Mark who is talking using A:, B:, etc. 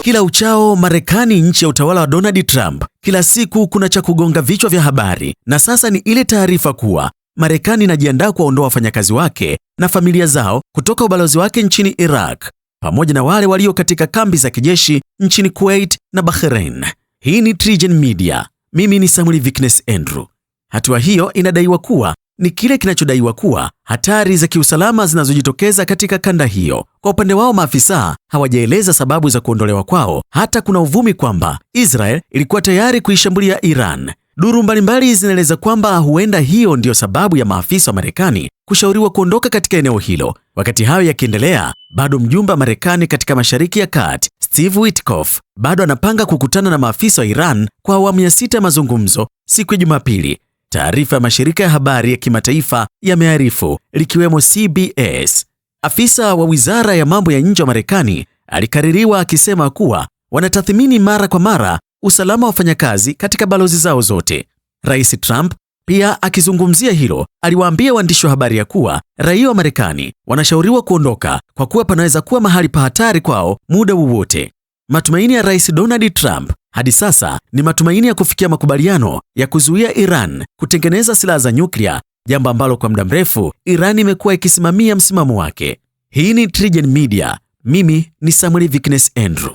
A: Kila uchao Marekani, nchi ya utawala wa Donald Trump, kila siku kuna cha kugonga vichwa vya habari, na sasa ni ile taarifa kuwa Marekani inajiandaa kuwaondoa wafanyakazi wake na familia zao kutoka ubalozi wake nchini Iraq, pamoja na wale walio katika kambi za kijeshi nchini Kuwait na Bahrain. Hii ni TriGen Media. Mimi ni Samuel Viknes Andrew. Hatua hiyo inadaiwa kuwa ni kile kinachodaiwa kuwa hatari za kiusalama zinazojitokeza katika kanda hiyo. Kwa upande wao, maafisa hawajaeleza sababu za kuondolewa kwao. Hata kuna uvumi kwamba Israel ilikuwa tayari kuishambulia Iran. Duru mbalimbali zinaeleza kwamba huenda hiyo ndiyo sababu ya maafisa wa Marekani kushauriwa kuondoka katika eneo hilo. Wakati hayo yakiendelea, bado mjumbe wa Marekani katika Mashariki ya Kati, Steve Witkoff, bado anapanga kukutana na maafisa wa Iran kwa awamu ya 6 ya mazungumzo siku ya Jumapili. Taarifa ya mashirika ya habari ya kimataifa yamearifu, likiwemo CBS. Afisa wa Wizara ya Mambo ya Nje wa Marekani alikaririwa akisema kuwa wanatathmini mara kwa mara usalama wa wafanyakazi katika balozi zao zote. Rais Trump pia akizungumzia hilo, aliwaambia waandishi wa habari ya kuwa raia wa Marekani wanashauriwa kuondoka kwa kuwa panaweza kuwa mahali pa hatari kwao muda wowote. Matumaini ya Rais Donald Trump hadi sasa ni matumaini ya kufikia makubaliano ya kuzuia Iran kutengeneza silaha za nyuklia, jambo ambalo kwa muda mrefu Iran imekuwa ikisimamia msimamo wake. Hii ni TriGen Media. Mimi ni Samuel Viknes Andrew.